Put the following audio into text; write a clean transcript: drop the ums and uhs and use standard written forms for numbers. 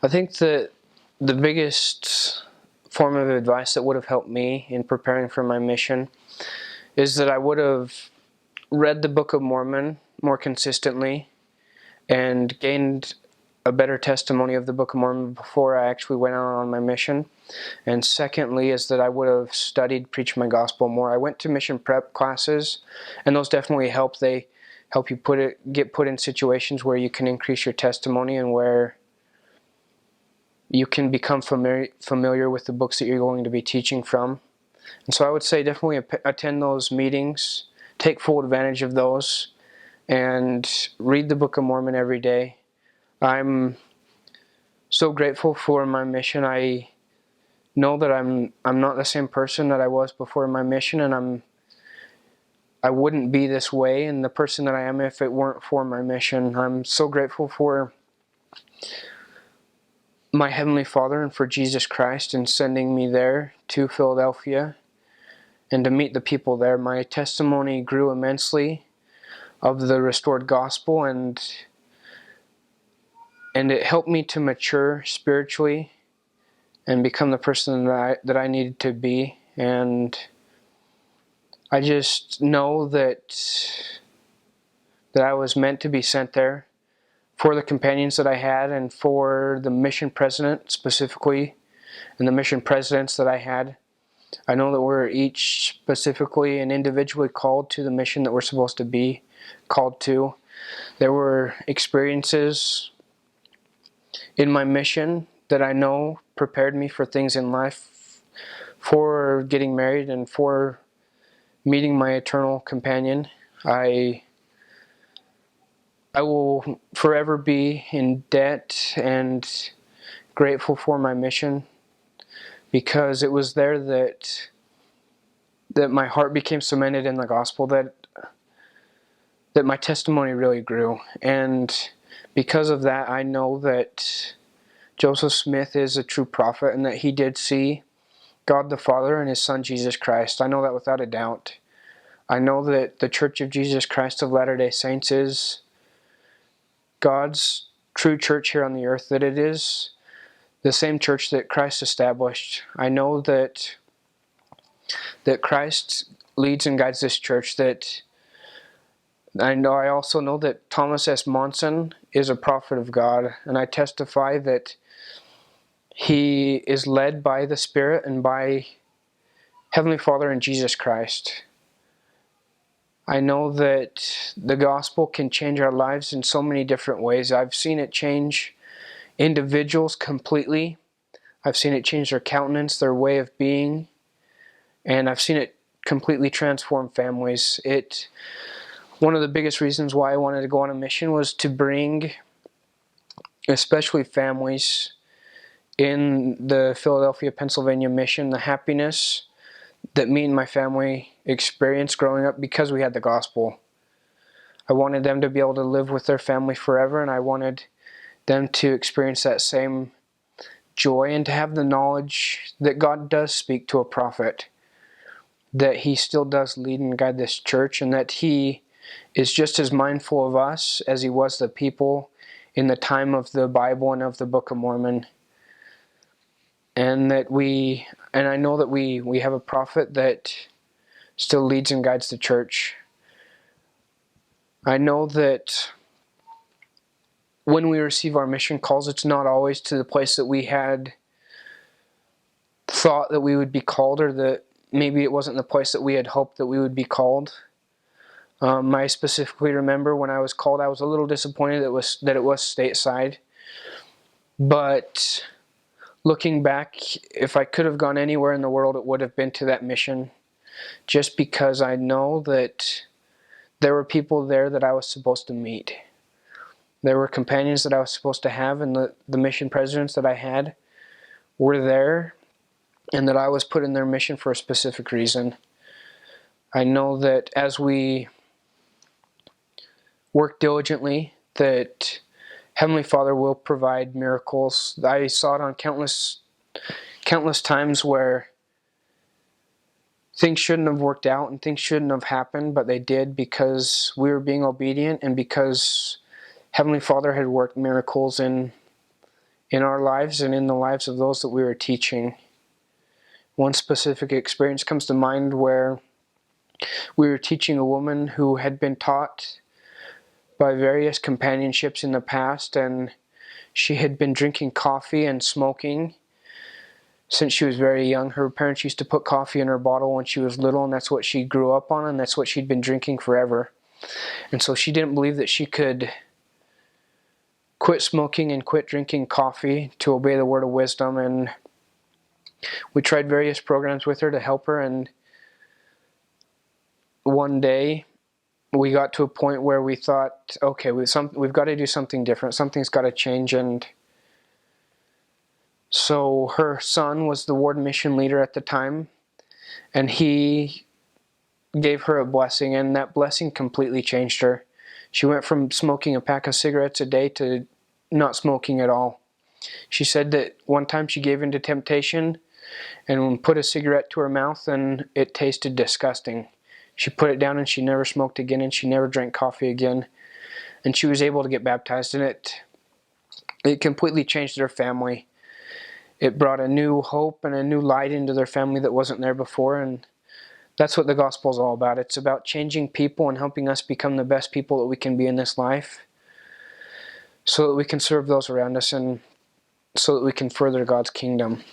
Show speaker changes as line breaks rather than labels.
I think that the biggest form of advice that would have helped me in preparing for my mission is that I would have read the Book of Mormon more consistently and gained a better testimony of the Book of Mormon before I actually went out on my mission. And secondly is that I would have studied Preach My Gospel more. I went to mission prep classes, and those definitely help. They help you get put in situations where you can increase your testimony and where you can become familiar with the books that you're going to be teaching from. And so I would say definitely attend those meetings, take full advantage of those, and read the Book of Mormon every day. I'm so grateful for my mission. I know that I'm not the same person that I was before my mission, and I wouldn't be this way and the person that I am if it weren't for my mission. I'm so grateful for my Heavenly Father and for Jesus Christ in sending me there to Philadelphia and to meet the people there. My testimony grew immensely of the restored gospel, and it helped me to mature spiritually and become the person that I needed to be. And I just know that I was meant to be sent there for the companions that I had and for the mission president specifically and the mission presidents that I had. I know that we're each specifically and individually called to the mission that we're supposed to be called to. There were experiences in my mission that I know prepared me for things in life, for getting married and for meeting my eternal companion. I will forever be in debt and grateful for my mission, because it was there that my heart became cemented in the gospel, that my testimony really grew. And because of that, I know that Joseph Smith is a true prophet and that he did see God the Father and His Son Jesus Christ. I know that without a doubt. I know that the Church of Jesus Christ of Latter-day Saints is God's true church here on the earth, that it is the same church that Christ established. I know that Christ leads and guides this church. I also know that Thomas S. Monson is a prophet of God, and I testify that he is led by the Spirit and by Heavenly Father and Jesus Christ. I know that the gospel can change our lives in so many different ways. I've seen it change individuals completely. I've seen it change their countenance, their way of being, and I've seen it completely transform families. One of the biggest reasons why I wanted to go on a mission was to bring, especially families in the Philadelphia, Pennsylvania mission, the happiness that me and my family experienced growing up because we had the gospel. I wanted them to be able to live with their family forever, and I wanted them to experience that same joy and to have the knowledge that God does speak to a prophet, that He still does lead and guide this church, and that He is just as mindful of us as He was the people in the time of the Bible and of the Book of Mormon. And I know that we have a prophet that still leads and guides the church. I know that when we receive our mission calls, it's not always to the place that we had thought that we would be called, or that maybe it wasn't the place that we had hoped that we would be called. I specifically remember when I was called, I was a little disappointed that it was stateside. But looking back, if I could have gone anywhere in the world, it would have been to that mission, just because I know that there were people there that I was supposed to meet. There were companions that I was supposed to have, and the mission presidents that I had were there, and that I was put in their mission for a specific reason. I know that as we work diligently, that Heavenly Father will provide miracles. I saw it on countless times where things shouldn't have worked out and things shouldn't have happened, but they did because we were being obedient and because Heavenly Father had worked miracles in in our lives and in the lives of those that we were teaching. One specific experience comes to mind where we were teaching a woman who had been taught by various companionships in the past, and she had been drinking coffee and smoking since she was very young. Her parents used to put coffee in her bottle when she was little, and that's what she grew up on, and that's what she'd been drinking forever. And so she didn't believe that she could quit smoking and quit drinking coffee to obey the word of wisdom. And we tried various programs with her to help her, and one day we got to a point where we thought, okay, we've got to do something different. Something's got to change. And so her son was the ward mission leader at the time, and he gave her a blessing, and that blessing completely changed her. She went from smoking a pack of cigarettes a day to not smoking at all. She said that one time she gave in to temptation and put a cigarette to her mouth, and it tasted disgusting. She put it down and she never smoked again, and she never drank coffee again. And she was able to get baptized, and it completely changed their family. It brought a new hope and a new light into their family that wasn't there before, and that's what the gospel is all about. It's about changing people and helping us become the best people that we can be in this life, so that we can serve those around us and so that we can further God's kingdom.